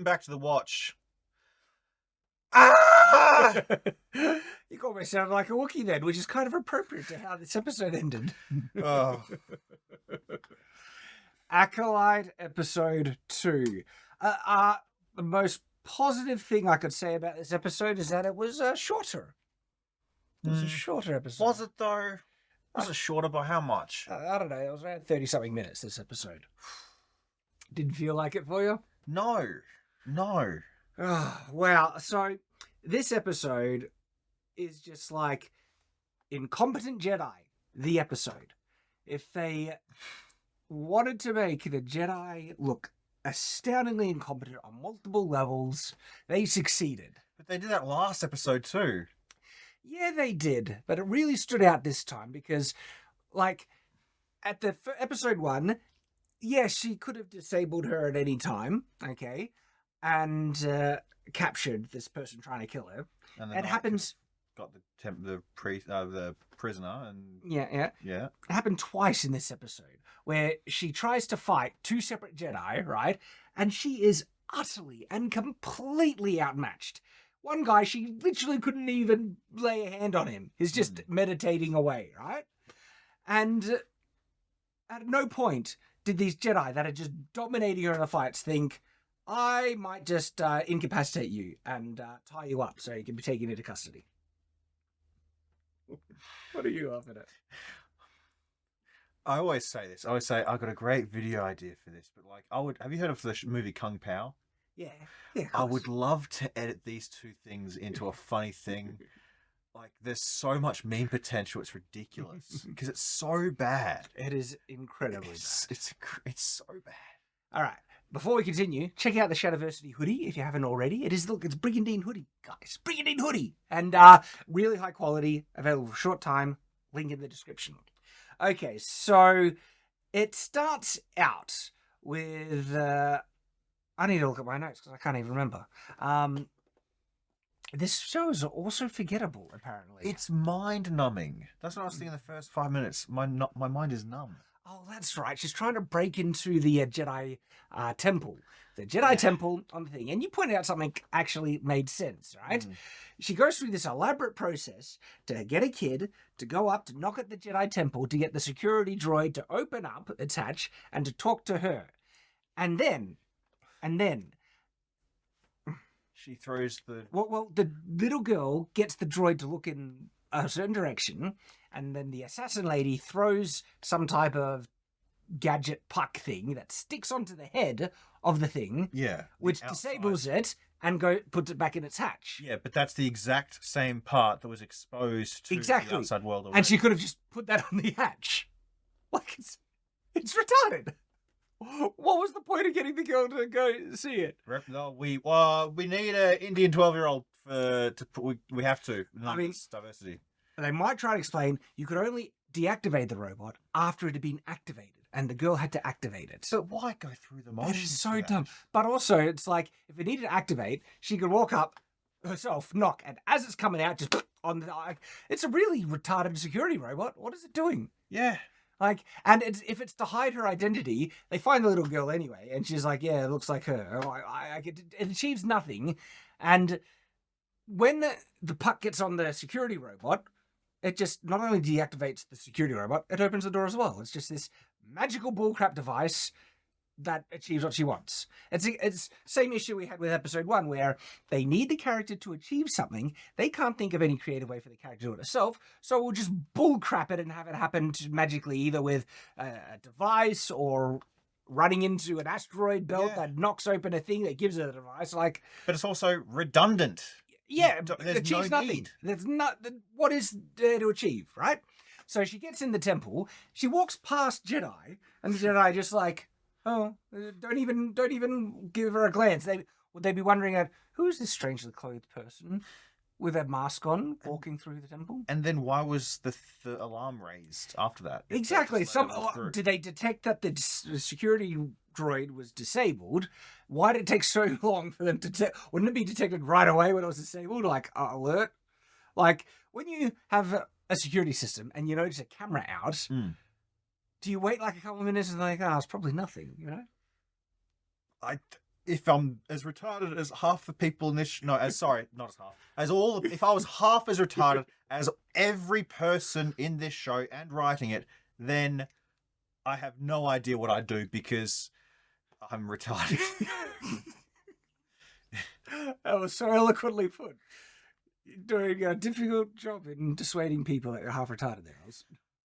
flipping back to the watch. Ah! You almost sounded like a Wookiee then, which is kind of appropriate to how this episode ended. Oh. Acolyte episode 2. The most positive thing I could say about this episode is that it was shorter. It was a shorter episode. Was it though? Was it shorter by how much? I don't know. It was around 30-something minutes, this episode. Didn't feel like it for you? No. Oh, wow. So this episode is just like Incompetent Jedi, the episode. If they wanted to make the Jedi look astoundingly incompetent on multiple levels, they succeeded. But they did that last episode too. Yeah, they did. But it really stood out this time because, like, at the episode 1, yes, she could have disabled her at any time, okay, and captured this person trying to kill her. And it happens. Got the prisoner and Yeah. It happened twice in this episode where she tries to fight 2 separate Jedi, right? And she is utterly and completely outmatched. One guy, she literally couldn't even lay a hand on him. He's just meditating away, right? And at no point did these Jedi that are just dominating her in the fights think, I might just incapacitate you and tie you up so you can be taken into custody. What are you laughing at? I always say this. I always say I've got a great video idea for this, but like, have you heard of the movie Kung Pao? Yeah. I would love to edit these 2 things into a funny thing. Like, there's so much meme potential. It's ridiculous because it's so bad. It is incredibly bad. It's so bad. All right. Before we continue, check out the Shadiversity hoodie if you haven't already. It's Brigandine hoodie, guys. Brigandine hoodie. And really high quality, available for a short time. Link in the description. Okay, so it starts out with... I need to look at my notes because I can't even remember. This show is also forgettable, apparently. It's mind-numbing. That's what I was thinking the first 5 minutes. My mind is numb. Oh, that's right. She's trying to break into the Jedi temple. The Jedi temple on the thing. And you pointed out something actually made sense, right? She goes through this elaborate process to get a kid to go up to knock at the Jedi temple to get the security droid to open up its hatch and to talk to her. And then she throws the... Well, the little girl gets the droid to look in a certain direction, and then the assassin lady throws some type of gadget puck thing that sticks onto the head of the thing, which disables it and puts it back in its hatch. Yeah, but that's the exact same part that was exposed to the outside world already. And she could have just put that on the hatch. Like, it's retarded. What was the point of getting the girl to go see it? No, we need an Indian 12-year-old we have to. I mean, diversity. They might try to explain you could only deactivate the robot after it had been activated, and the girl had to activate it. But why go through the motions? That is so dumb. But also, it's like if it needed to activate, she could walk up herself, knock, and as it's coming out, just on the. It's a really retarded security robot. What is it doing? Yeah. Like, and if it's to hide her identity, they find the little girl anyway, and she's like, yeah, it looks like her. It achieves nothing. And when the puck gets on the security robot, it just not only deactivates the security robot, it opens the door as well. It's just this magical bullcrap device that achieves what she wants. It's same issue we had with episode 1, where they need the character to achieve something. They can't think of any creative way for the character to do it herself, so we'll just bullcrap it and have it happen magically, either with a device or running into an asteroid belt that knocks open a thing that gives her the device. But it's also redundant. Yeah, it achieves nothing. There's what is there to achieve, right? So she gets in the temple, she walks past Jedi, and the Jedi just like, oh, don't even give her a glance. Would they be wondering, who is this strangely clothed person with a mask on walking through the temple? And then why was the alarm raised after that? Exactly. Did they detect that the security droid was disabled? Why did it take so long for them to wouldn't it be detected right away when it was disabled? Like, alert? Like, when you have a security system and you notice a camera out, do you wait like a couple of minutes and think, it's probably nothing, you know? if I'm as retarded as half the people in this, no, as sorry, not as half, as all, if I was half as retarded as every person in this show and writing it, then I have no idea what I'd do because I'm retarded. That was so eloquently put. You're doing a difficult job in dissuading people that you're half retarded there.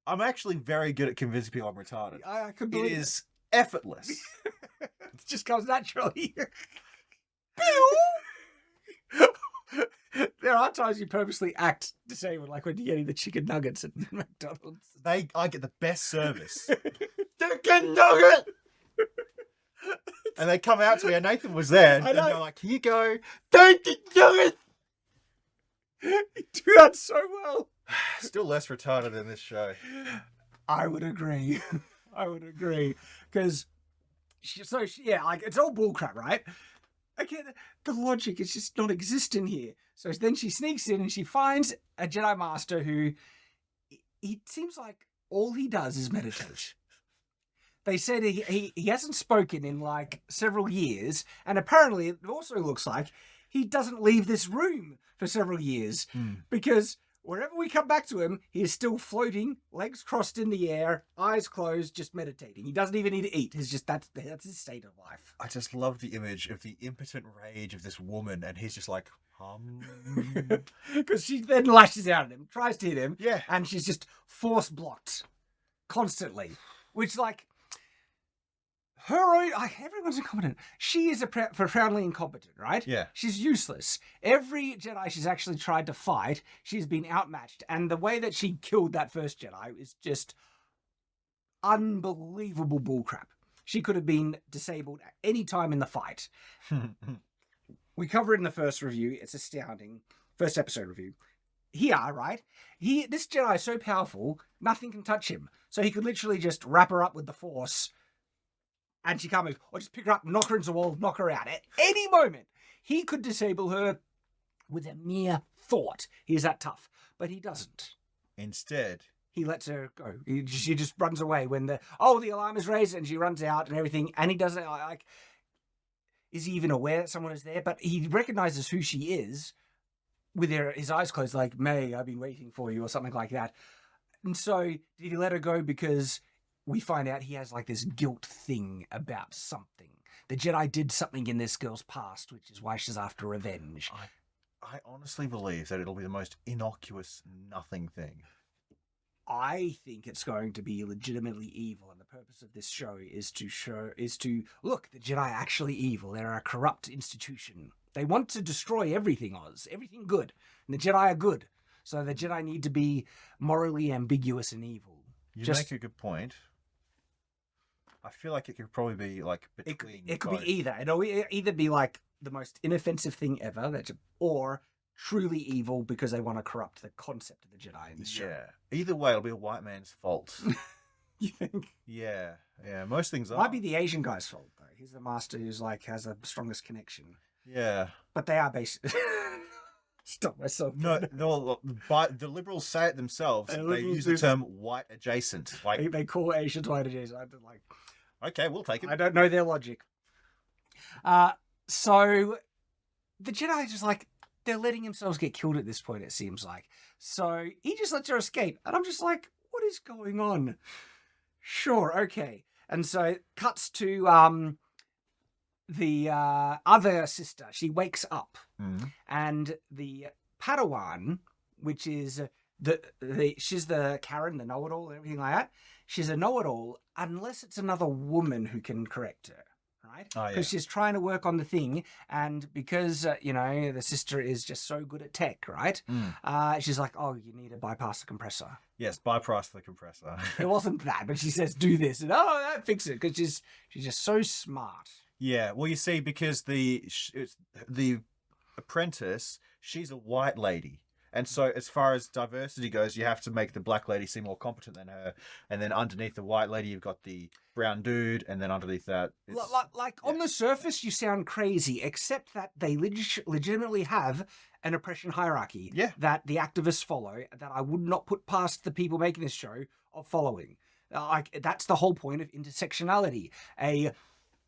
I'm actually very good at convincing people I'm retarded. I could It believe is effortless. it just comes naturally. There are times you purposely act disabled, like when you're getting the chicken nuggets at McDonald's. I get the best service. Chicken nugget! And they come out to me, and Nathan was there, and I know. they're like, here you go. Chicken nugget! You do that so well. Still less retarded than this show. I would agree. Because, yeah, like, it's all bullcrap, right? Okay, the logic is just not existent here. So then she sneaks in and she finds a Jedi Master who, he seems like all he does is meditate. They said he hasn't spoken in like several years, and apparently it also looks like he doesn't leave this room for several years because wherever we come back to him, he is still floating, legs crossed in the air, eyes closed, just meditating. He doesn't even need to eat. He's just that's his state of life. I just love the image of the impotent rage of this woman, and he's just like, Because she then lashes out at him, tries to hit him, yeah, and she's just force blocked constantly, which like. Her own, like, everyone's incompetent. She is profoundly incompetent, right? Yeah. She's useless. Every Jedi she's actually tried to fight, she's been outmatched. And the way that she killed that first Jedi is just unbelievable bullcrap. She could have been disabled at any time in the fight. We cover it in the first review. It's astounding. First episode review. Here, right? This Jedi is so powerful, nothing can touch him. So he could literally just wrap her up with the Force. And she can't move. Or just pick her up, knock her into the wall, knock her out. At any moment, he could disable her with a mere thought. He's that tough. But he doesn't. Instead, he lets her go. She just runs away when the alarm is raised, and she runs out and everything. And he doesn't, like, is he even aware that someone is there? But he recognizes who she is with his eyes closed, like, May, I've been waiting for you, or something like that. And so, did he let her go because... we find out he has like this guilt thing about something. The Jedi did something in this girl's past, which is why she's after revenge. I honestly believe that it'll be the most innocuous nothing thing. I think it's going to be legitimately evil, and the purpose of this show is to look, the Jedi are actually evil. They're a corrupt institution. They want to destroy everything, Oz, everything good. And the Jedi are good. So the Jedi need to be morally ambiguous and evil. You make a good point. I feel like it could probably be like between. It could be either. It'll either be like the most inoffensive thing ever, or truly evil because they want to corrupt the concept of the Jedi in this show. Yeah. Either way, it'll be a white man's fault. You think? Yeah. Most things are. Might be the Asian guy's fault though. He's the master who's like has the strongest connection. Yeah. But they are basically. Stop myself. No, but the liberals say it themselves. They use the term white adjacent. Like they call Asians white adjacent. I don't like. Okay, we'll take it. I don't know their logic. So the Jedi is just like, they're letting themselves get killed at this point, it seems like. So he just lets her escape. And I'm just like, what is going on? Sure, okay. And so it cuts to the other sister. She wakes up. And the Padawan, which is she's the Karen, the know-it-all and everything like that. She's a know-it-all unless it's another woman who can correct her, right? Because she's trying to work on the thing, and because, the sister is just so good at tech, right? She's like, oh, you need to bypass the compressor. Yes, bypass the compressor. It wasn't that, but she says, do this, and that fix it, because she's just so smart. Yeah, well, you see, because the apprentice, she's a white lady. And so as far as diversity goes, you have to make the black lady seem more competent than her. And then underneath the white lady, you've got the brown dude. And then underneath that... On the surface, you sound crazy, except that they legitimately have an oppression hierarchy that the activists follow, that I would not put past the people making this show of following. That's the whole point of intersectionality. A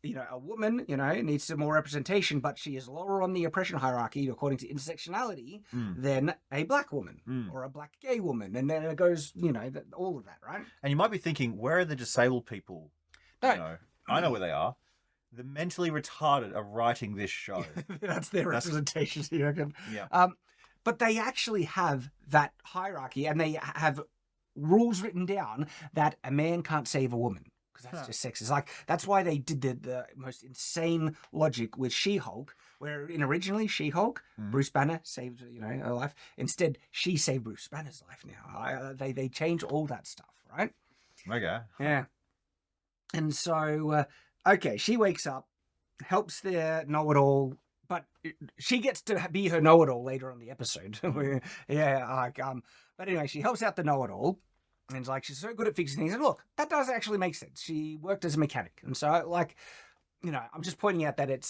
a woman, needs some more representation, but she is lower on the oppression hierarchy according to intersectionality than a black woman or a black gay woman. And then it goes, all of that, right? And you might be thinking, where are the disabled people? No. I know where they are. The mentally retarded are writing this show. That's their representation, you reckon? Yeah. But they actually have that hierarchy, and they have rules written down that a man can't save a woman. Because that's just sexist. Like, that's why they did the most insane logic with She-Hulk, where originally She-Hulk, Bruce Banner saved, her life. Instead, she saved Bruce Banner's life now. They changed all that stuff, right? Okay. Yeah. And so, okay, she wakes up, helps the know-it-all, but she gets to be her know-it-all later on the episode. But anyway, she helps out the know-it-all. And it's like, she's so good at fixing things. And look, that does actually make sense. She worked as a mechanic. And so, I'm just pointing out that it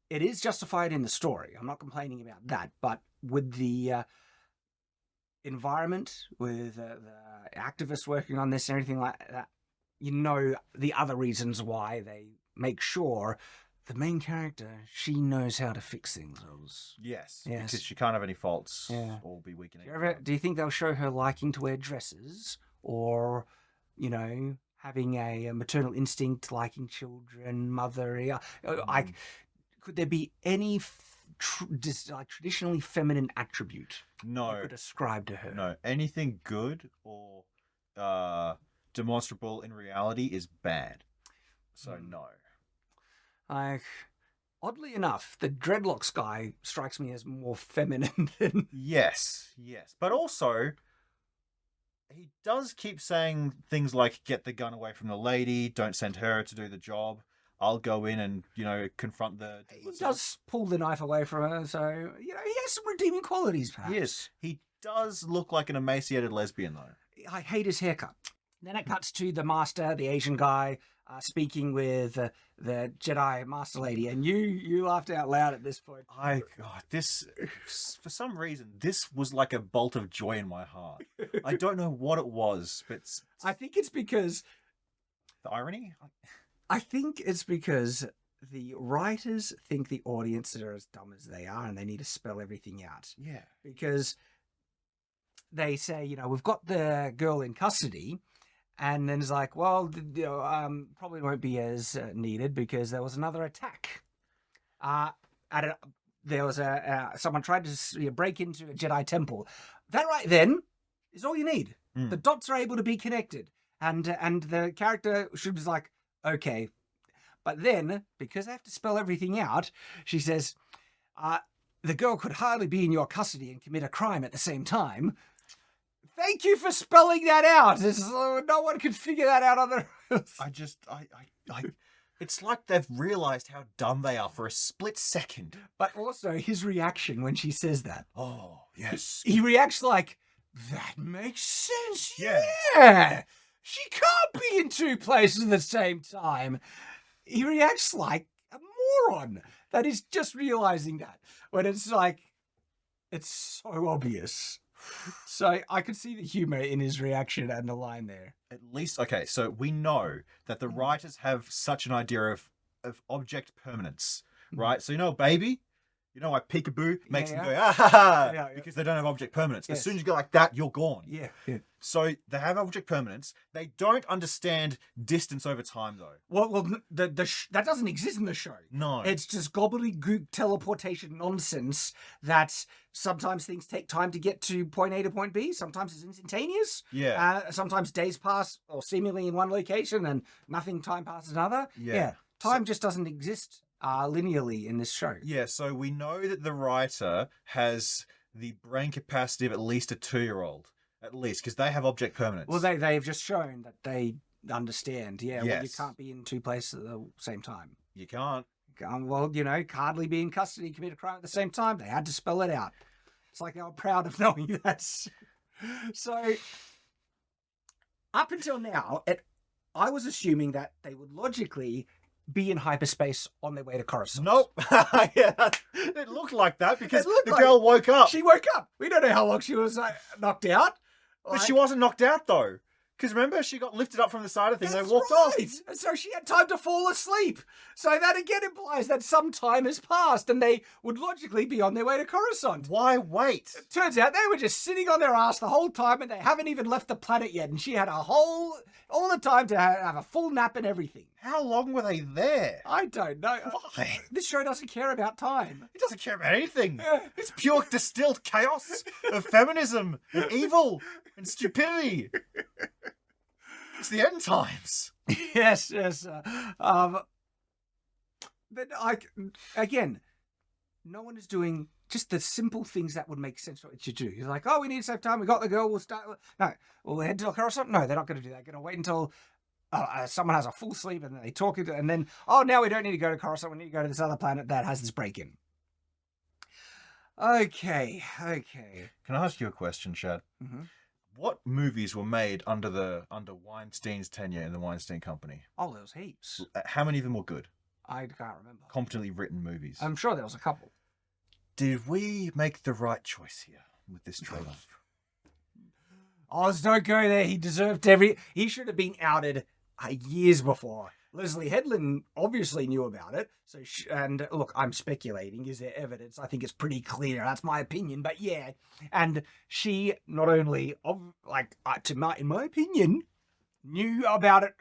is justified in the story. I'm not complaining about that. But with the environment, with the activists working on this and everything like that, the other reasons why they make sure the main character, she knows how to fix things. Yes. Because she can't have any faults or be weak in any. Do you think they'll show her liking to wear dresses or, having a maternal instinct, liking children, mother? Could there be any traditionally feminine attribute you could ascribe to her? No. Anything good or demonstrable in reality is bad. So no. Oddly enough, the dreadlocks guy strikes me as more feminine than... Yes. But also, he does keep saying things like, get the gun away from the lady, don't send her to do the job, I'll go in and, confront the... He does pull the knife away from her, so, he has some redeeming qualities, perhaps. Yes, he does look like an emaciated lesbian, though. I hate his haircut. Then it cuts to the master, the Asian guy, speaking with the Jedi Master Lady, and you laughed out loud at this point. For some reason, this was like a bolt of joy in my heart. I don't know what it was, but I think it's because... The irony? I think it's because the writers think the audience are as dumb as they are, and they need to spell everything out. Yeah. Because they say, we've got the girl in custody... And then it's like, well, probably won't be as needed because there was another attack. There was someone tried to break into a Jedi temple. That right then is all you need. The dots are able to be connected, and the character should be like, okay. But then, because they have to spell everything out, she says, the girl could hardly be in your custody and commit a crime at the same time. Thank you for spelling that out. No one could figure that out otherwise. It's like they've realized how dumb they are for a split second. But also his reaction when she says that. Oh, yes. He reacts like, that makes sense. Yeah. She can't be in two places at the same time. He reacts like a moron that is just realizing that. When it's like, it's so obvious. So I could see the humor in his reaction and the line there. At least, okay, so we know that the writers have such an idea of object permanence, right? So, baby, why peekaboo makes them go, ah, because they don't have object permanence. Yes. As soon as you go like that, you're gone. Yeah. So they have object permanence. They don't understand distance over time, though. Well, that doesn't exist in the show. No. It's just gobbledygook teleportation nonsense that sometimes things take time to get to point A to point B. Sometimes it's instantaneous. Yeah. Sometimes days pass or seemingly in one location and time passes another. Yeah. Time just doesn't exist linearly in this show. Yeah, so we know that the writer has the brain capacity of at least a 2-year-old. At least, because they have object permanence. Well, they've just shown that they understand. Yeah, yes. Well, you can't be in two places at the same time. You can't. Well, hardly be in custody, commit a crime at the same time. They had to spell it out. It's like they were proud of knowing that. So, up until now, I was assuming that they would logically be in hyperspace on their way to Coruscant. Nope. Yeah, it looked like that because the girl woke up. She woke up. We don't know how long she was knocked out. But she wasn't knocked out, though. Because remember, she got lifted up from the side of things. They That's walked right. off. And so she had time to fall asleep. So that again implies that some time has passed and they would logically be on their way to Coruscant. Why wait? Turns out they were just sitting on their ass the whole time and they haven't even left the planet yet. And she had all the time to have a full nap and everything. How long were they there? I don't know. Why? This show doesn't care about time. It doesn't care about anything. It's pure distilled chaos of feminism and evil and stupidity. It's the end times. Yes. But again, no one is doing just the simple things that would make sense for what you do. You're like, oh, we need to save time. We got the girl. We'll start. No, we'll head to Coruscant. No, they're not going to do that. They're going to wait until someone has a full sleep and then they talk it. And then, oh, now we don't need to go to Coruscant. We need to go to this other planet that has this break-in. Okay. Can I ask you a question, Shad? Mm-hmm. What movies were made under Weinstein's tenure in the Weinstein Company? Oh, there was heaps. How many of them were good? I can't remember. Competently written movies. I'm sure there was a couple. Did we make the right choice here with this trade-off? Oz, don't go there. He deserved He should have been outed years before. Leslie Headland obviously knew about it. So, and look, I'm speculating. Is there evidence? I think it's pretty clear. That's my opinion. But yeah, and she not only, in my opinion, knew about it.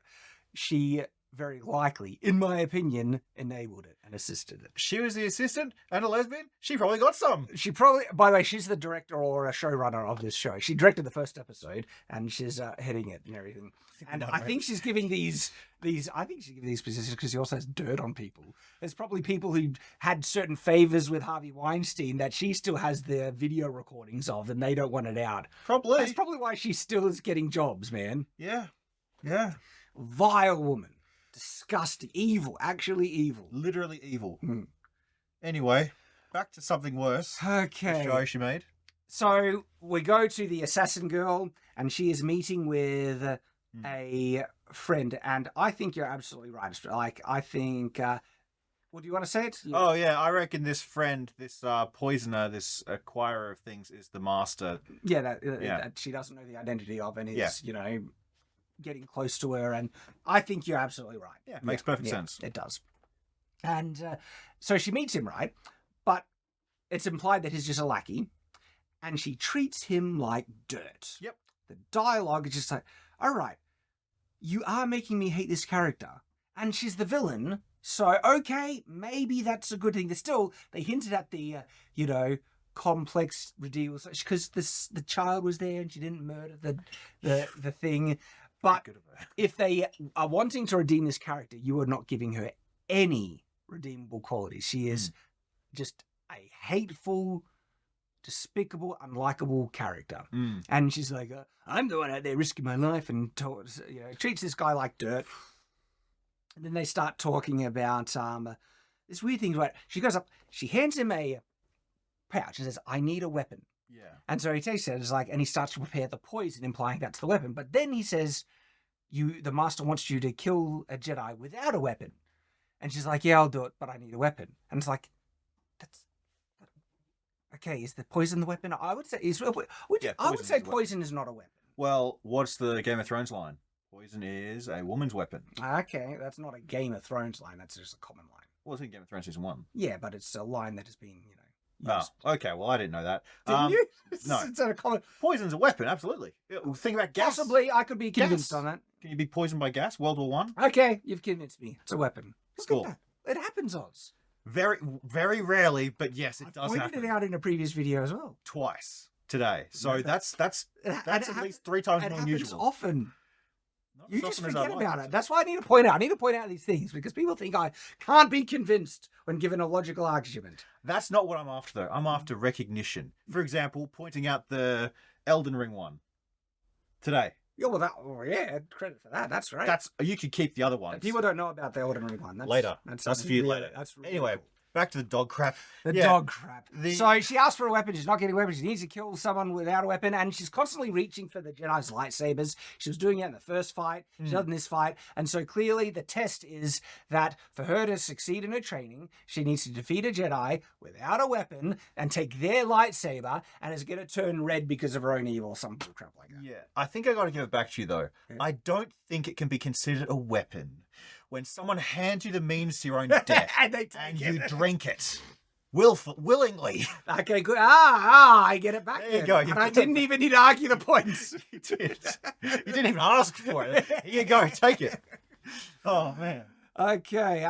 She very likely, in my opinion, enabled it and assisted it. She was the assistant and a lesbian. She probably got some. She probably, by the way, she's the director or a showrunner of this show. She directed the first episode and she's heading it and everything. And I think she's giving these positions because she also has dirt on people. There's probably people who had certain favors with Harvey Weinstein that she still has their video recordings of and they don't want it out. Probably. That's probably why she still is getting jobs, man. Yeah. Vile woman. Disgusting. Evil. Actually evil. Literally evil. Mm. Anyway, back to something worse. Okay. The show she made. So we go to the assassin girl and she is meeting with a friend. And I think you're absolutely right. Like, I think... what do you want to say? It? Oh, yeah. I reckon this friend, this poisoner, this acquirer of things is the master. Yeah, that she doesn't know the identity of and is, getting close to her, and I think you're absolutely right. Yeah, makes perfect sense. It does. And so she meets him, right? But it's implied that he's just a lackey, and she treats him like dirt. Yep. The dialogue is just like, all right, you are making me hate this character, and she's the villain, so okay, maybe that's a good thing. They hinted at the, complex redeal, because the child was there and she didn't murder the thing. But if they are wanting to redeem this character, you are not giving her any redeemable qualities. She is just a hateful, despicable, unlikable character. And she's like, I'm the one out there risking my life and treats this guy like dirt. And then they start talking about this weird thing. Right? She goes up, she hands him a pouch and says, I need a weapon. Yeah. And so he takes it, and he starts to prepare the poison, implying that's the weapon. But then he says, the master wants you to kill a Jedi without a weapon. And she's like, yeah, I'll do it, but I need a weapon. And it's like, okay, is the poison the weapon? I would say, poison is not a weapon. Well, what's the Game of Thrones line? Poison is a woman's weapon. Okay, that's not a Game of Thrones line, that's just a common line. Well, it's in Game of Thrones Season 1. Yeah, but it's a line that has been, used. Oh, okay. Well, I didn't know that. Didn't you? No. It's a common... Poison's a weapon, absolutely. Think about gas. Possibly, I could be convinced on that. Can you be poisoned by gas? World War One? Okay, you've convinced me. It's a weapon. Cool. It happens, Oz. Very, very rarely, but yes, it does happen. I pointed it out in a previous video as well. Twice today. So that's at least 3 times more unusual. It happens often. Not You as just often as forget I'd like about to. it. That's why I need to point out. I need to point out these things because people think I can't be convinced when given a logical argument. That's not what I'm after, though. I'm after recognition. For example, pointing out the Elden Ring one today. Yeah, credit for that. That's right. You could keep the other ones. People don't know about the Elden Ring one. Later. That's for you later. That's really anyway, cool. back to the dog crap. The Yeah, dog crap. So she asks for a weapon. She's not getting a weapon. She needs to kill someone without a weapon. And she's constantly reaching for the Jedi's lightsabers. She was doing it in the first fight. She does in this fight. And so clearly the test is that for her to succeed in her training, she needs to defeat a Jedi without a weapon and take their lightsaber, and is going to turn red because of her own evil or some crap like that. Yeah, I think I got to give it back to you though. Yeah. I don't think it can be considered a weapon when someone hands you the means to your own death and they take and it. you drink it willingly. Okay, good. I get it back. There you then. go. And I didn't even need to argue the points. You did. You didn't even ask for it. Here you go. Take it. Oh man. Okay.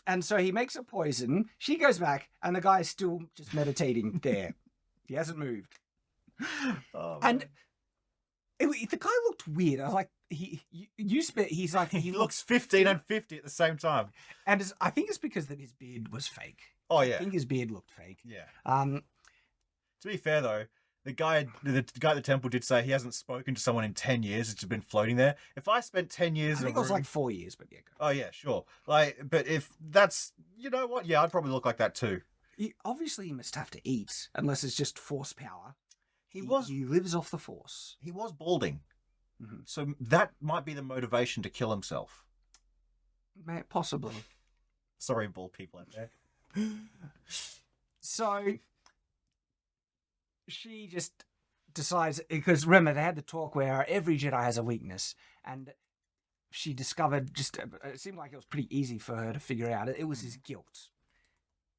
And so he makes a poison. She goes back, and the guy's still just meditating there. He hasn't moved. Oh, And the guy looked weird. I was like, he's like, he looks 15 and 50 at the same time. and I think it's because that his beard was fake. Oh I yeah. think his beard looked fake. Yeah. To be fair though, the guy at the temple did say he hasn't spoken to someone in 10 years. It's been floating there. If I spent 10 years I in think a it was room, like 4 years, but yeah. oh yeah, sure. But if that's, you know what? Yeah, I'd probably look like that too. Obviously, he must have to eat, unless it's just force power. He lives off the force. He was balding, Mhm. so that might be the motivation to kill himself. Possibly. Sorry, bald people out there. So she just decides, because remember they had the talk where every Jedi has a weakness, and she discovered it seemed like it was pretty easy for her to figure out. It was his guilt.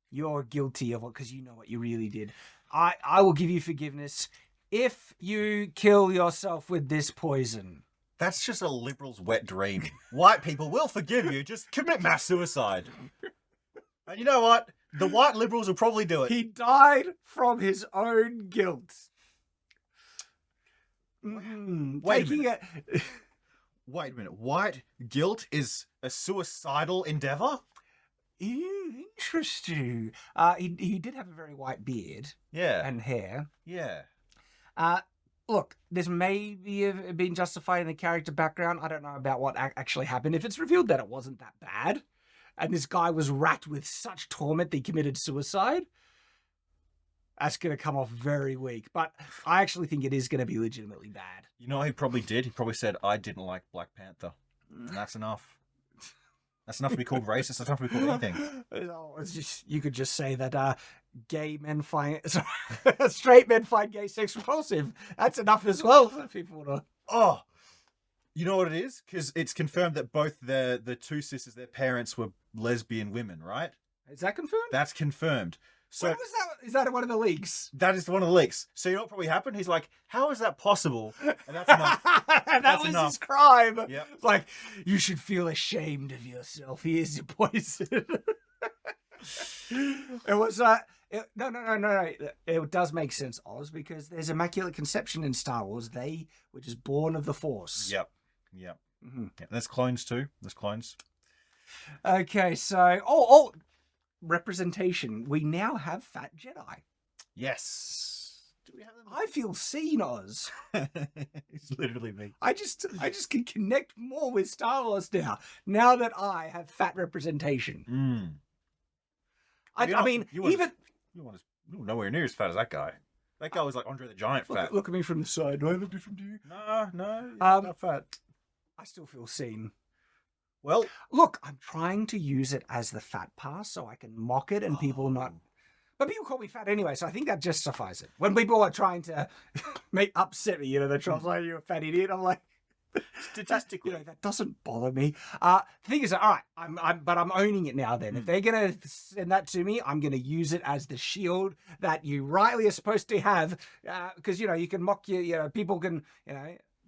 You're guilty of it because you know what you really did. I will give you forgiveness if you kill yourself with this poison. That's just a liberal's wet dream. White people will forgive you. Just commit mass suicide. And you know what? The white liberals will probably do it. He died from his own guilt. Wait a minute. Wait a minute. White guilt is a suicidal endeavor? Interesting. He did have a very white beard. Yeah. And hair. Yeah. Look, this may have been justified in the character background. I don't know about what actually happened. If it's revealed that it wasn't that bad, and this guy was racked with such torment that he committed suicide, that's going to come off very weak. But I actually think it is going to be legitimately bad. You know what he probably did? He probably said, I didn't like Black Panther. And that's enough. That's enough to be called racist. That's enough to be called anything. It's just, you could just say that gay men find... straight men find gay sex repulsive. That's enough as well for people to... Oh! You know what it is? Because it's confirmed that both the two sisters, their parents were lesbian women, right? Is that confirmed? That's confirmed. So when was that? Is that one of the leaks? That is one of the leaks. So you know what probably happened? He's like, how is that possible? And that's enough. That was enough. his crime. Yep. Like, you should feel ashamed of yourself. Here's your poison. It was no. It does make sense, Oz, because there's immaculate conception in Star Wars. They were just born of the Force. Yep. Mm-hmm. Yeah, there's clones too. There's clones. Okay, so representation. We now have fat Jedi. Yes. Do we have them? I feel seen, Oz. It's literally me. I just can connect more with Star Wars now that I have fat representation. I mean, you weren't nowhere near as fat as that guy. That guy was like Andre the Giant fat. Look at me from the side. Do I look different to you? No, you're not fat. I still feel seen. Well, look, I'm trying to use it as the fat pass so I can mock it and people not. But people call me fat anyway, so I think that justifies it. When people are trying to upset me, they're trying to say you're a fat idiot. I'm like, statistically, that doesn't bother me. The thing is, all right, I'm owning it now. Then, if they're gonna send that to me, I'm gonna use it as the shield that you rightly are supposed to have, because you can mock people can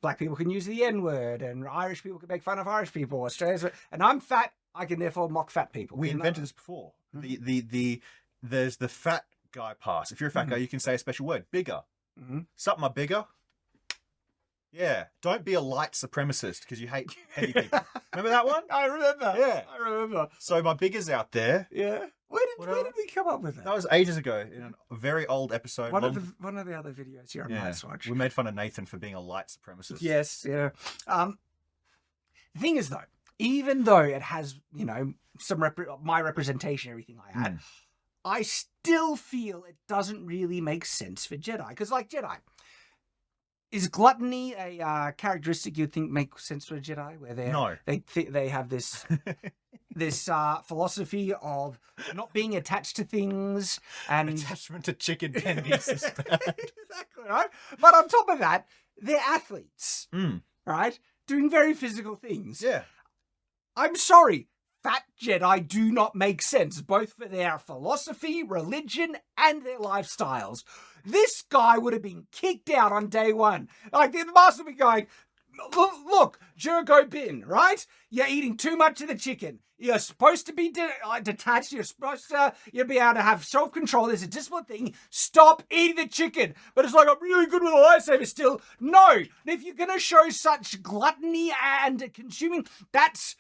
Black people can use the N-word, and Irish people can make fun of Irish people. Australians, and I'm fat. I can therefore mock fat people. We invented this before. There's the fat guy pass. If you're a fat guy, you can say a special word. Bigger. Sup, my bigger. Yeah. Don't be a light supremacist because you hate heavy people. Remember that one? I remember. Yeah. I remember. So my bigger's out there. Yeah. Where did we come up with that? That was ages ago in a very old episode. One of the other videos here on Night's Watch. We made fun of Nathan for being a light supremacist. Yes, yeah. The thing is, though, even though it has, some my representation, everything I had, I still feel it doesn't really make sense for Jedi. Because, like, Jedi, is gluttony a characteristic you think makes sense for a Jedi? Where No. they have this this philosophy of not being attached to things and Attachment to chicken tendies is bad. exactly right. But on top of that, they're athletes, Mm. right? Doing very physical things. Yeah. I'm sorry, fat Jedi do not make sense, both for their philosophy, religion, and their lifestyles. This guy would have been kicked out on day one. Like, the master would be going, look, Jericho Bin, right? You're eating too much of the chicken. You're supposed to be detached. You're supposed to be able to have self-control. There's a discipline thing. Stop eating the chicken. But it's like, I'm really good with a lightsaber still. No. And if you're going to show such gluttony and consuming, that's...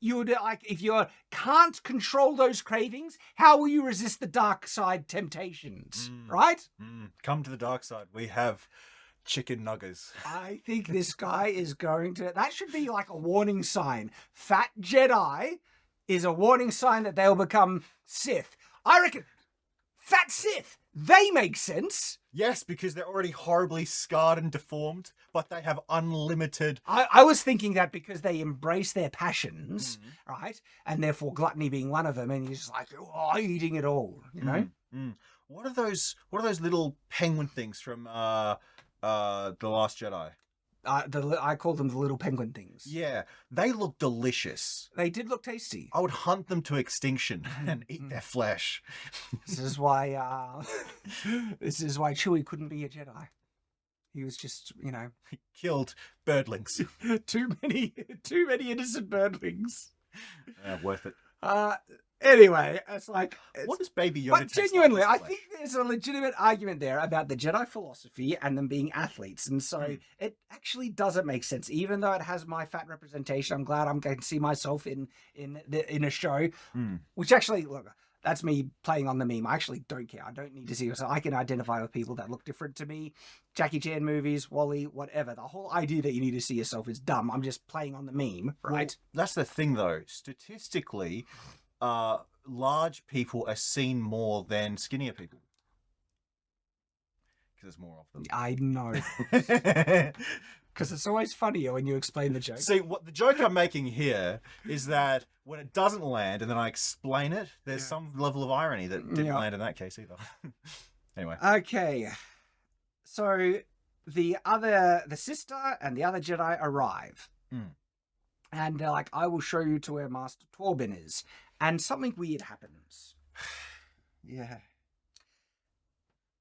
You would, like, if you can't control those cravings, how will you resist the dark side temptations, right? Come to the dark side. We have chicken nuggets. I think this guy is going to... That should be like a warning sign. Fat Jedi is a warning sign that they'll become Sith. I reckon Fat Sith, they make sense. Yes, because they're already horribly scarred and deformed, but they have unlimited... I was thinking that because they embrace their passions, right? And therefore gluttony being one of them, and you're just like, oh, eating it all, you know? What are those little penguin things from The Last Jedi? I call them the little penguin things. Yeah, they look delicious. They did look tasty. I would hunt them to extinction and eat their flesh. This is why Chewie couldn't be a Jedi. He was just, He killed birdlings. too many innocent birdlings. Worth it. Anyway, it's like... What does Baby Yoda But taste like genuinely, in I flesh? think there's a legitimate argument there about the Jedi philosophy and them being athletes. And so it actually doesn't make sense. Even though it has my fat representation, I'm glad I'm going to see myself in a show. Which actually, look, that's me playing on the meme. I actually don't care. I don't need to see yourself. I can identify with people that look different to me. Jackie Chan movies, Wall-E, whatever. The whole idea that you need to see yourself is dumb. I'm just playing on the meme, right? Well, that's the thing, though. Statistically... large people are seen more than skinnier people. Because there's more of them. I know. Because it's always funnier when you explain the joke. See, what the joke I'm making here is that when it doesn't land and then I explain it, there's some level of irony that didn't land in that case either. Anyway. Okay. So the sister and the other Jedi arrive. And they're like, I will show you to where Master Torben is. And something weird happens. Yeah.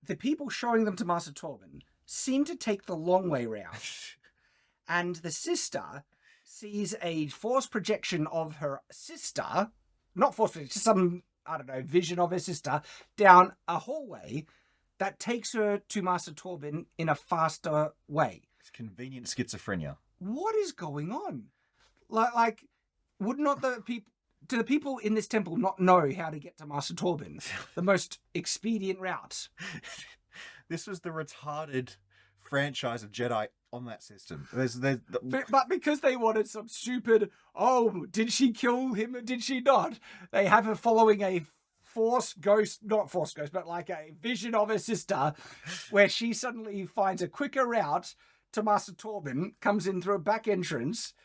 The people showing them to Master Torben seem to take the long way round. And the sister sees a force projection of her sister, not force projection, just some, vision of her sister, down a hallway that takes her to Master Torben in a faster way. It's convenient schizophrenia. What is going on? Like, would not the people... Do the people in this temple not know how to get to Master Torben? The most expedient route. This was the retarded franchise of Jedi on that system. But because they wanted some stupid, did she kill him or did she not? They have her following a not force ghost, but like a vision of her sister where she suddenly finds a quicker route to Master Torben, comes in through a back entrance,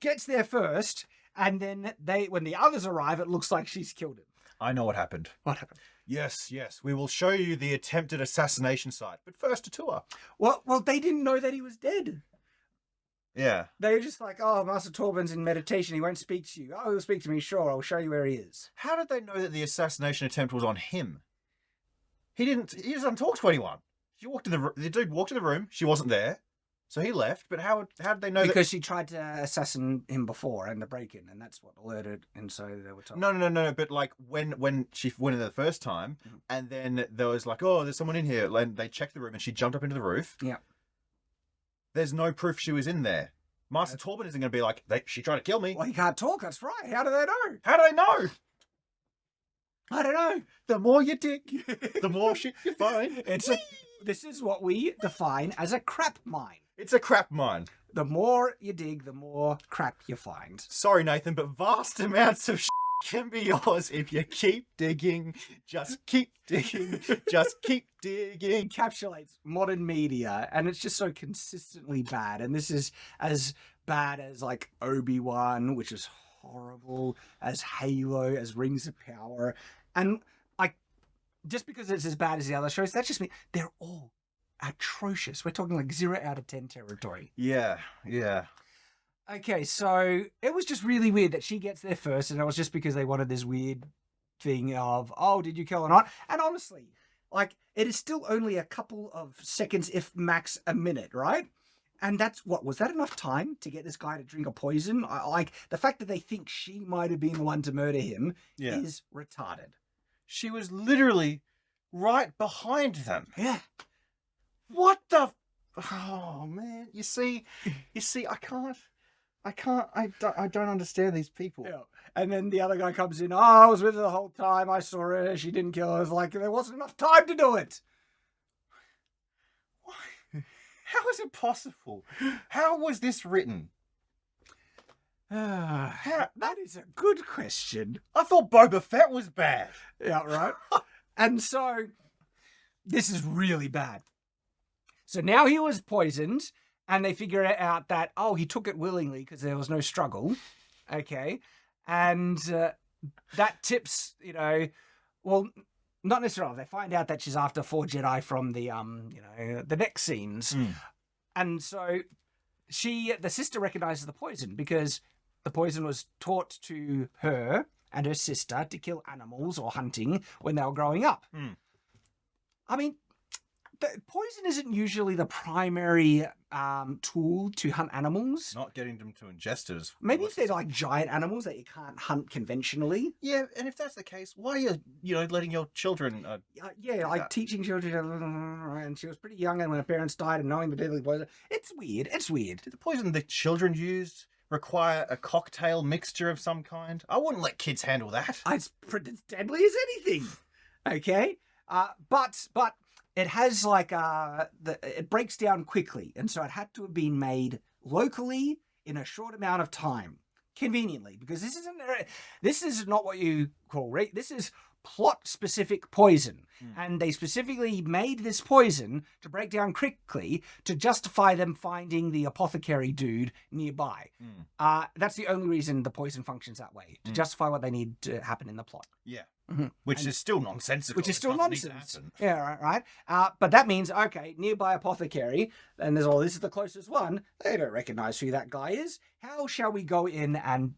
gets there first... And then when the others arrive, it looks like she's killed him. I know what happened. What happened? Yes. We will show you the attempted assassination site. But first, a tour. Well, they didn't know that he was dead. Yeah. They were just like, Master Torben's in meditation. He won't speak to you. Oh, he'll speak to me. Sure, I'll show you where he is. How did they know that the assassination attempt was on him? He doesn't talk to anyone. The dude walked in the room. She wasn't there. So he left, but how did they know because she tried to assassinate him before in the break-in, and that's what alerted, and so they were told. No, but like when she went in the first time, and then there was like, there's someone in here, and they checked the room, and she jumped up into the roof. Yeah. There's no proof she was in there. Master Torben isn't going to be like, she tried to kill me. Well, he can't talk, that's right. How do they know? How do they know? I don't know. The more you dig, the more shit you find. This is what we define as a crap mine. It's a crap mine. The more you dig, the more crap you find. Sorry, Nathan, but vast amounts of can be yours if you keep digging. Just keep digging. Just keep digging. Encapsulates modern media, and it's just so consistently bad. And this is as bad as like Obi-Wan, which is horrible, as Halo, as Rings of Power. And like, just because it's as bad as the other shows, that just means they're all atrocious. We're talking like 0 out of 10 territory. Yeah. Okay, so it was just really weird that she gets there first, and it was just because they wanted this weird thing of, oh, did you kill or not? And honestly, like, it is still only a couple of seconds, if max a minute, right? And that's what was that enough time to get this guy to drink a poison? Like, the fact that they think she might have been the one to murder him is retarded. She was literally right behind them. Yeah. What the? Oh man! You see, I don't understand these people. Yeah. And then the other guy comes in. Oh, I was with her the whole time. I saw her. She didn't kill her. It's like there wasn't enough time to do it. Why? How is it possible? How was this written? That is a good question. I thought Boba Fett was bad. Yeah, right. And so this is really bad. So now he was poisoned, and they figure out that, oh, he took it willingly because there was no struggle. Okay. And that tips, well, not necessarily. They find out that she's after 4 Jedi from the, the next scenes. And so the sister recognizes the poison because the poison was taught to her and her sister to kill animals or hunting when they were growing up. I mean, the poison isn't usually the primary tool to hunt animals. Not getting them to ingest it. Maybe if they're like giant animals that you can't hunt conventionally. Yeah, and if that's the case, why are you, letting your children... teaching children. And she was pretty young, and when her parents died and knowing the deadly poison. It's weird. Did the poison the children used require a cocktail mixture of some kind? I wouldn't let kids handle that. It's deadly as anything. Okay? But it has it breaks down quickly, and so it had to have been made locally in a short amount of time, conveniently, because this is not what you call this is plot specific poison, and they specifically made this poison to break down quickly to justify them finding the apothecary dude nearby. That's the only reason the poison functions that way, to justify what they need to happen in the plot. Yeah. Which is still nonsensical. Which is still nonsense. Yeah, right. But that means, okay, nearby apothecary, and there's this is the closest one. They don't recognize who that guy is. How shall we go in and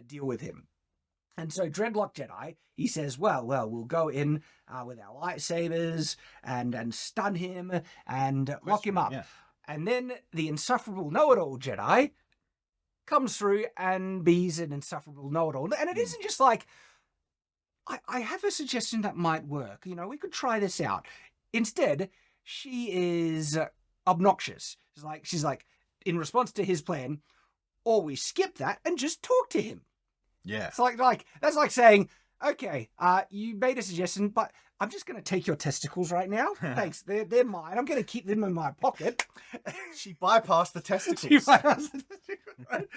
deal with him? And so Dreadlock Jedi, he says, well, we'll go in with our lightsabers and stun him and lock him up. Yeah. And then the insufferable know-it-all Jedi comes through and be's an insufferable know-it-all. And it isn't just like, I have a suggestion that might work. We could try this out. Instead, she is obnoxious. She's like, in response to his plan, or we skip that and just talk to him. Yeah. It's like that's like saying, okay, you made a suggestion, but I'm just going to take your testicles right now. Thanks. They're mine. I'm going to keep them in my pocket. She bypassed the testicles. Right?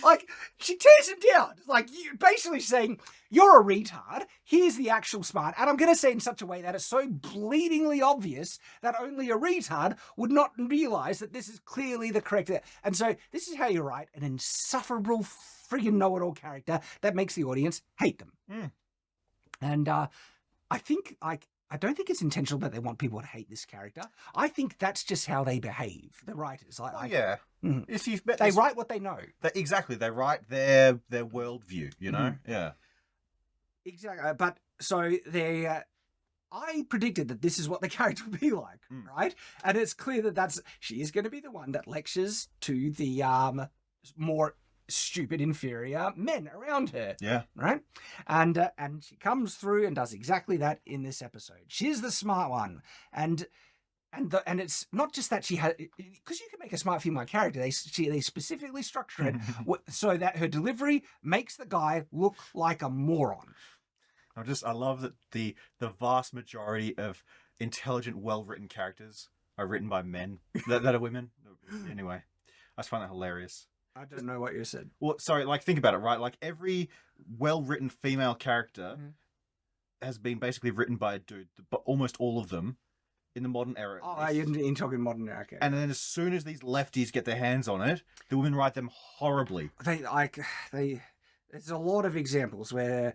Like, she tears him down. It's like, you basically saying, you're a retard. Here's the actual smart. And I'm going to say it in such a way that it's so bleedingly obvious that only a retard would not realize that this is clearly the correct. And so this is how you write an insufferable friggin' know-it-all character that makes the audience hate them. And I think, I don't think it's intentional that they want people to hate this character. I think that's just how they behave, the writers. If you've met they write what they know. Exactly, they write their worldview. Yeah. Exactly, but so I predicted that this is what the character would be like, right? And it's clear that she is going to be the one that lectures to the more stupid, inferior men around her. Yeah. Right? And she comes through and does exactly that in this episode. She's the smart one. And it's not just that she has, because you can make a smart female character, they specifically structure it so that her delivery makes the guy look like a moron. I love that the vast majority of intelligent, well-written characters are written by men that are women. Anyway, I just find that hilarious. I don't know what you said. Well, sorry, like think about it, right? Like every well-written female character has been basically written by a dude, but almost all of them in the modern era. Oh, you're talking modern era. Okay. And then as soon as these lefties get their hands on it, the women write them horribly. There's a lot of examples where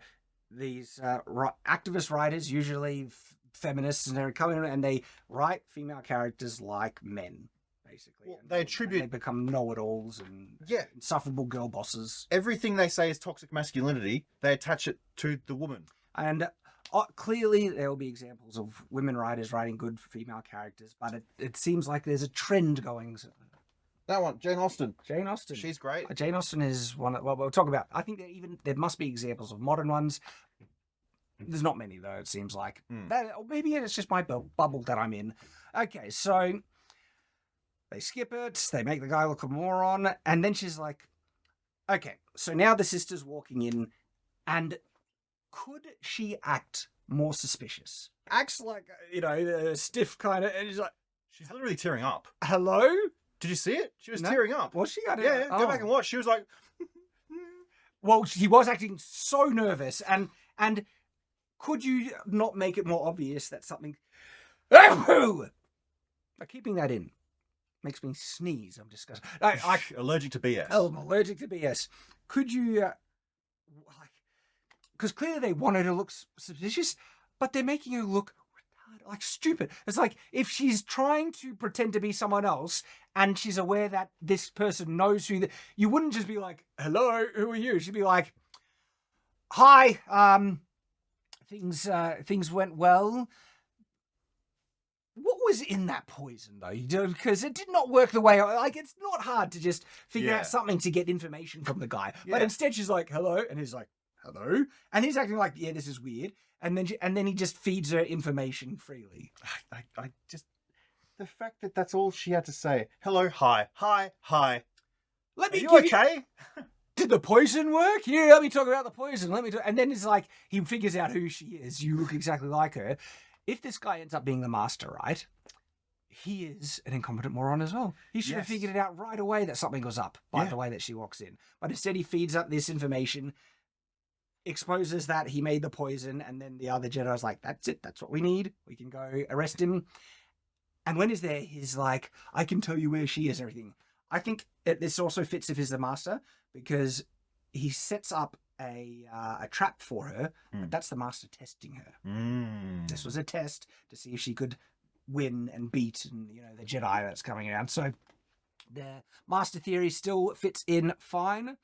these activist writers, usually feminists, and they're coming and they write female characters like men. Basically, Well, they attribute... They become know-it-alls and insufferable girl bosses. Everything they say is toxic masculinity, they attach it to the woman. And clearly there will be examples of women writers writing good female characters, but it seems like there's a trend going. That one, Jane Austen. Jane Austen. She's great. Jane Austen is one. Well, we'll talk about. I think there must be examples of modern ones. There's not many though. It seems like or maybe it's just my bubble that I'm in. Okay, so they skip it. They make the guy look a moron, and then she's like, "Okay, so now the sister's walking in, and could she act more suspicious? Acts like stiff kind of, and she's literally tearing up. Hello." Did you see it? She was tearing up. Was she? Yeah, go back and watch. She was like... Well, he was acting so nervous. And could you not make it more obvious that something... By keeping that in makes me sneeze. I'm disgusted. Allergic to BS. Oh, I'm allergic to BS. Could you... Because clearly they want her to look suspicious, but they're making her look... like stupid. It's like if she's trying to pretend to be someone else and she's aware that this person knows who you wouldn't just be like, "Hello, who are you?" She'd be like, "Hi, things went well." What was in that poison though? Because it did not work the way it's not hard to just figure out something to get information from the guy. But instead she's like, "Hello," and he's like, "Hello," and he's acting like, "Yeah, this is weird." And then he just feeds her information freely. I just... The fact that that's all she had to say. Hello, hi. Are you okay? Did the poison work? Here, let me talk about the poison. And then it's like, he figures out who she is. You look exactly like her. If this guy ends up being the master, right? He is an incompetent moron as well. He should have figured it out right away that something was up by the way that she walks in. But instead he feeds up this information, exposes that he made the poison, and then the other Jedi's like, "That's it, that's what we need. We can go arrest him." And when he's there, he's like, "I can tell you where she is," everything. I think this also fits if he's the master, because he sets up a trap for her, but that's the master testing her. This was a test to see if she could win and beat the Jedi that's coming around. So the master theory still fits in fine.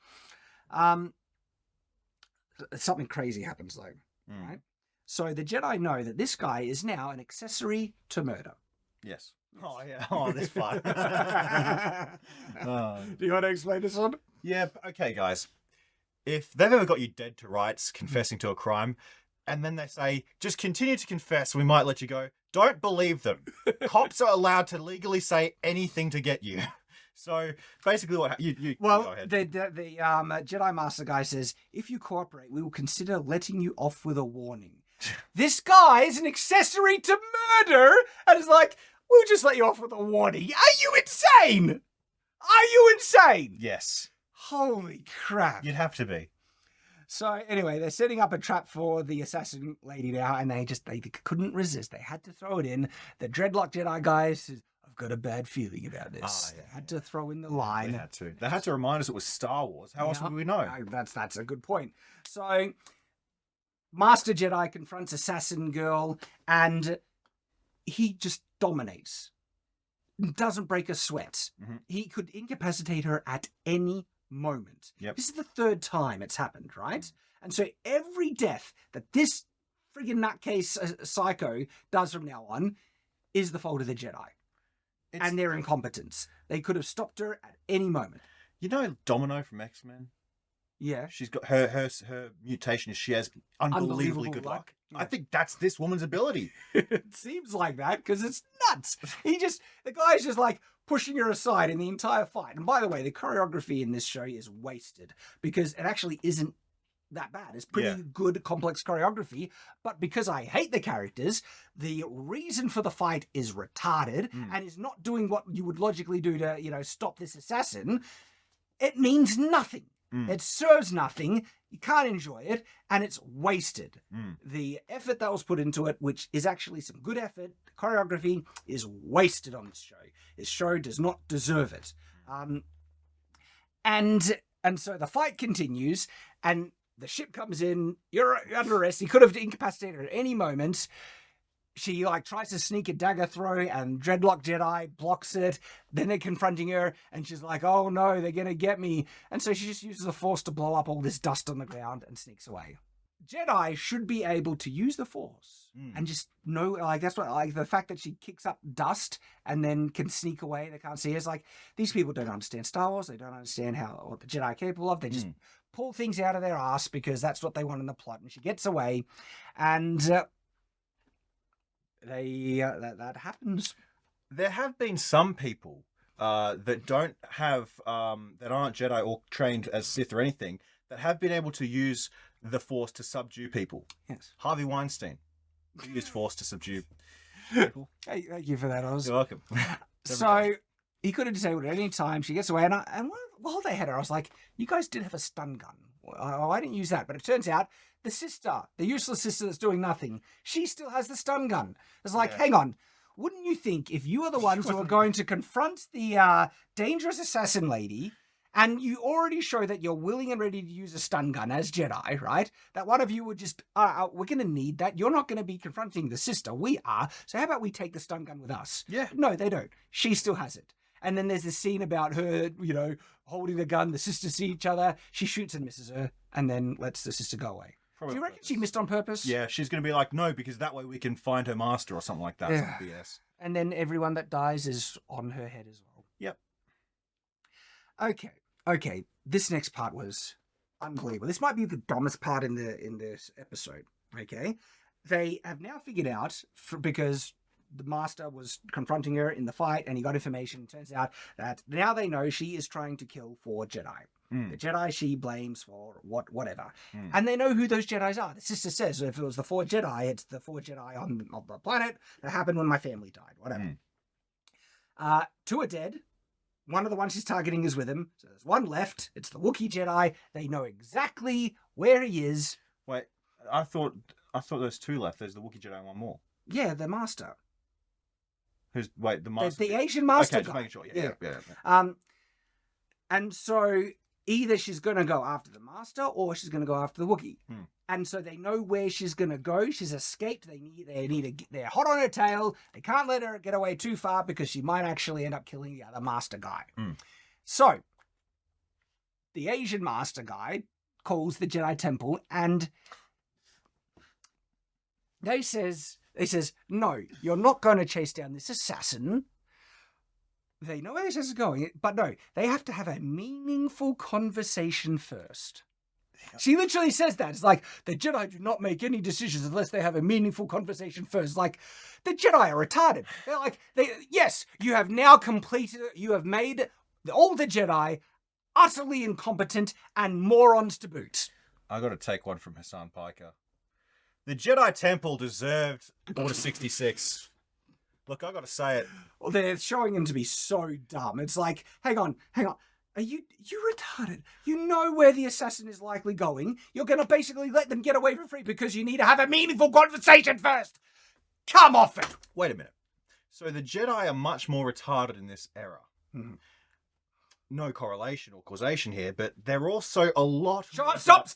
Something crazy happens though, right? So the Jedi know that this guy is now an accessory to murder. Yes. Oh yeah. Oh, this part. Do you want to explain this one? Yeah. Okay, guys. If they've ever got you dead to rights, confessing to a crime, and then they say, "Just continue to confess, we might let you go," don't believe them. Cops are allowed to legally say anything to get you. So basically, what you go ahead. The Jedi Master guy says, "If you cooperate, we will consider letting you off with a warning." This guy is an accessory to murder, and it's like, "We'll just let you off with a warning." Are you insane? Are you insane? Yes. Holy crap! You'd have to be. So anyway, they're setting up a trap for the assassin lady now, and they couldn't resist. They had to throw it in. The Dreadlock Jedi guy says, "I've got a bad feeling about this." They had to throw in the line. They had to remind us it was Star Wars. How else would we know? That's a good point. So Master Jedi confronts Assassin Girl, and he just dominates. Doesn't break a sweat. He could incapacitate her at any moment. This is the third time it's happened, right? And so every death that this friggin' nutcase psycho does from now on is the fault of the Jedi. And their incompetence. They could have stopped her at any moment. You know Domino from X-Men? Yeah. She's got her mutation is she has unbelievably good luck. Yeah. I think that's this woman's ability. It seems like that because it's nuts. The guy's just like pushing her aside in the entire fight. And by the way, the choreography in this show is wasted because it actually isn't that bad. It's pretty good, complex choreography. But because I hate the characters, the reason for the fight is retarded and is not doing what you would logically do to, stop this assassin. it means nothing. Mm. It serves nothing. You can't enjoy it, and it's wasted. Mm. The effort that was put into it, which is actually some good effort, the choreography is wasted on this show. This show does not deserve it. And so the fight continues, and the ship comes in. You're under arrest. He could have incapacitated her at any moment. She tries to sneak a dagger throw, and Dreadlock Jedi blocks it. Then they're confronting her, and she's like, "Oh no, they're gonna get me!" And so she just uses the Force to blow up all this dust on the ground and sneaks away. Jedi should be able to use the Force and just know, that's what, the fact that she kicks up dust and then can sneak away. They can't see her. It's like, these people don't understand Star Wars. They don't understand what the Jedi are capable of. They just pull things out of their ass because that's what they want in the plot. And she gets away, and that happens. There have been some people that don't have that aren't Jedi or trained as Sith or anything that have been able to use the Force to subdue people. Yes. Harvey Weinstein used Force to subdue people. Hey, thank you for that, Oz. You're welcome. So he could have disabled her at any time. She gets away, and while they had her, I was like, "You guys did have a stun gun. I didn't use that." But it turns out the sister, the useless sister that's doing nothing, she still has the stun gun. It's like, hang on. Wouldn't you think if you are the ones who are going to confront the dangerous assassin lady, and you already show that you're willing and ready to use a stun gun as Jedi, right? That one of you would just, we're going to need that. You're not going to be confronting the sister. We are. So how about we take the stun gun with us? Yeah. No, they don't. She still has it. And then there's this scene about her, holding the gun. The sisters see each other. She shoots and misses her, and then lets the sister go away. Probably. Do you reckon she missed on purpose? Yeah, she's going to be like, no, because that way we can find her master or something like that. Yeah. Some BS. And then everyone that dies is on her head as well. Yep. Okay. This next part was unbelievable. This might be the dumbest part in this episode. Okay. They have now figured out, because the master was confronting her in the fight and he got information. Turns out that now they know she is trying to kill 4 Jedi. The Jedi she blames for whatever. And they know who those Jedis are. The sister says, if it was the 4 Jedi, it's the 4 Jedi on the planet that happened when my family died. Whatever. 2 are dead. One of the ones she's targeting is with him. So there's 1 left. It's the Wookiee Jedi. They know exactly where he is. Wait, I thought there's 2 left. There's the Wookiee Jedi and 1 more. Yeah, the master. The master? The Asian master Okay, guy. just making sure. Yeah. And so either she's going to go after the master or she's going to go after the Wookiee. And so they know where she's going to go. She's escaped. They're hot on her tail. They can't let her get away too far because she might actually end up killing the other master guy. So the Asian master guy calls the Jedi Temple, and they says, no, you're not going to chase down this assassin. They know where this is going, but no, they have to have a meaningful conversation first. She literally says that. It's like, the Jedi do not make any decisions unless they have a meaningful conversation first. Like, the Jedi are retarded. They're like, yes, you have now completed, you have made all the Jedi utterly incompetent and morons to boot. I got to take one from Hassan Piker. The Jedi Temple deserved Order 66. Look, I got to say it. Well, they're showing him to be so dumb. It's like, hang on. Are you retarded? You know where the assassin is likely going. You're going to basically let them get away for free because you need to have a meaningful conversation first. Come off it. Wait a minute. So the Jedi are much more retarded in this era. No correlation or causation here, but they're also a lot... Stop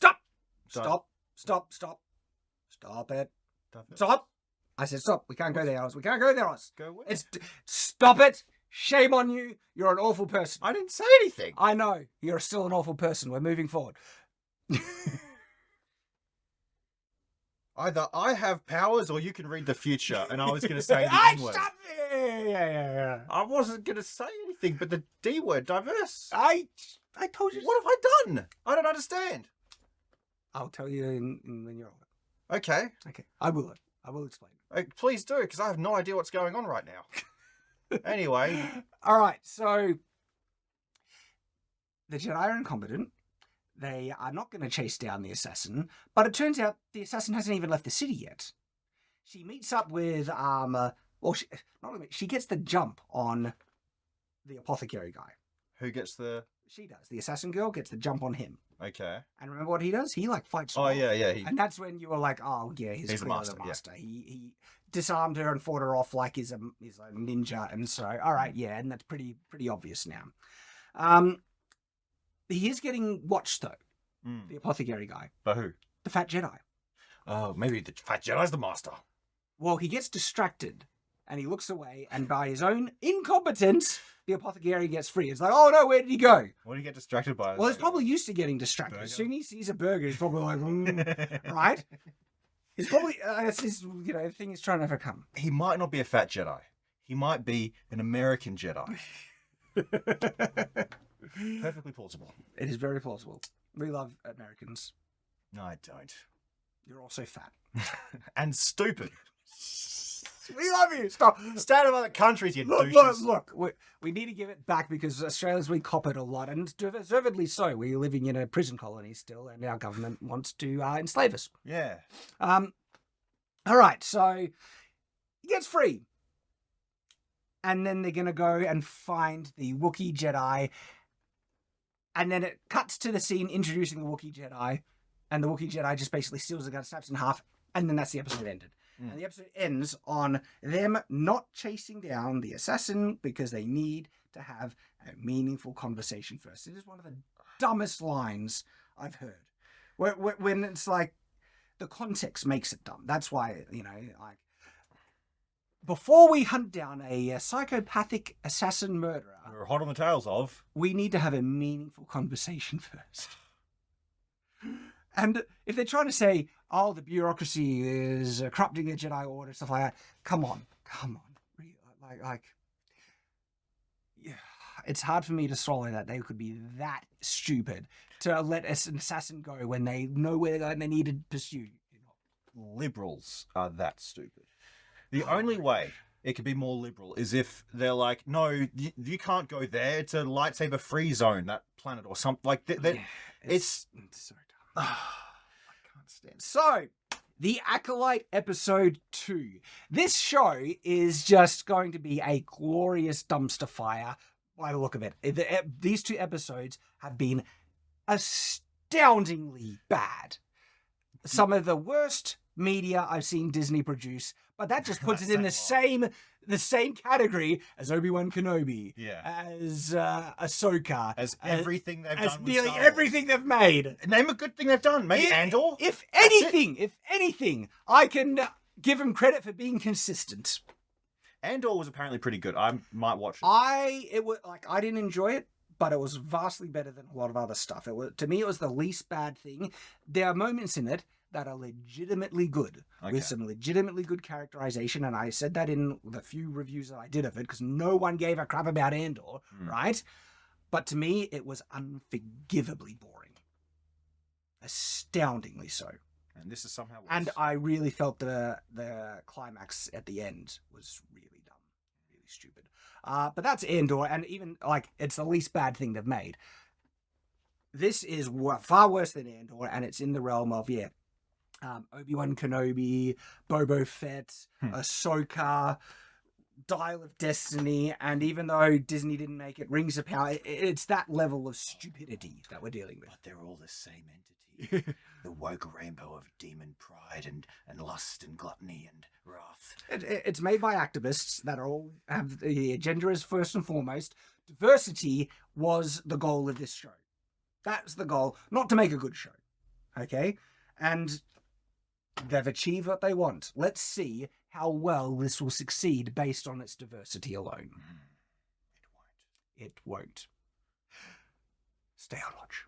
it. Stop. I said stop. We can't go there, Oz. We can't go there, Oz. Go where? Stop it. Shame on you. You're an awful person. I didn't say anything. I know. You're still an awful person. We're moving forward. Either I have powers or you can read the future, and I was going to say the N word. Yeah. I wasn't going to say anything, but the D word, diverse. I told you. What have I done? I don't understand. I'll tell you when you're older. Okay. I will explain. Please do, because I have no idea what's going on right now. Anyway. All right, so the Jedi are incompetent. They are not going to chase down the assassin, but it turns out the assassin hasn't even left the city yet. She meets up with she gets the jump on the apothecary guy. Who gets the she does. The assassin girl gets the jump on him. Okay. And remember what he does? He like fights her Oh off. yeah. And that's when you were like, oh yeah, he's He's the clearly master, the yeah. master. He disarmed her and fought her off like he's a ninja. And so, all right, yeah, and that's pretty obvious now. He is getting watched though. The apothecary guy. By who? The fat Jedi. Oh, maybe the Fat Jedi's the master. Well, he gets distracted and he looks away, and by his own incompetence, the apothecary gets free. It's like, oh no, where did he go? What did he get distracted by? Well, he's probably used to getting distracted. Burger. As soon as he sees a burger, he's probably like, right? He's probably, that's his, the thing he's trying to overcome. He might not be a fat Jedi. He might be an American Jedi. Perfectly plausible. It is very plausible. We love Americans. No, I don't. You're also fat. And stupid. We love you. Stop. Stand up other countries, you Look, douches. look. We need to give it back because Australians, we cop it a lot, and deservedly so. We're living in a prison colony still, and our government wants to enslave us. Yeah. All right, so he gets free. And then they're going to go and find the Wookiee Jedi. And then it cuts to the scene introducing the Wookiee Jedi. And the Wookiee Jedi just basically steals the gun, snaps in half. And then that's the episode ended. And the episode ends on them not chasing down the assassin because they need to have a meaningful conversation first. It is one of the dumbest lines I've heard. When it's like, the context makes it dumb. That's why, like, before we hunt down a psychopathic assassin murderer, We're hot on the tails of. we need to have a meaningful conversation first. And if they're trying to say, oh, the bureaucracy is corrupting the Jedi Order, stuff like that, come on. Really, yeah, it's hard for me to swallow that they could be that stupid to let an assassin go when they know where they're going and they need to pursue. Liberals are that stupid. The only way it could be more liberal is if they're like, no, you can't go there. It's a lightsaber free zone, that planet or something. Like, it's so dumb. I can't stand it. So, the Acolyte episode 2. This show is just going to be a glorious dumpster fire by the look of it. These 2 episodes have been astoundingly bad. Some of the worst media I've seen Disney produce, but that just puts it in the same category as Obi-Wan Kenobi, as Ahsoka, As everything they've done as with nearly Star Wars. everything they've made. Name a good thing they've done. Maybe Andor. If anything, I can give them credit for being consistent. Andor was apparently pretty good. I might watch it. I didn't enjoy it, but it was vastly better than a lot of other stuff. To me, it was the least bad thing. There are moments in it that are legitimately good, with some legitimately good characterization, and I said that in the few reviews that I did of it, because no one gave a crap about Andor, right? But to me, it was unforgivably boring. Astoundingly so. And this is somehow worse. And I really felt the climax at the end was really dumb, really stupid. But that's Andor, and even, it's the least bad thing they've made. This is far worse than Andor, and it's in the realm of, Obi-Wan Kenobi, Boba Fett, Ahsoka, Dial of Destiny, and even though Disney didn't make it, Rings of Power, it's that level of stupidity that we're dealing with. But they're all the same entity. The woke rainbow of demon pride and lust and gluttony and wrath. It's made by activists that have the agenda as first and foremost. Diversity was the goal of this show. That's the goal, not to make a good show. Okay? And they've achieved what they want. Let's see how well this will succeed based on its diversity alone. It won't. It won't. Stay on watch.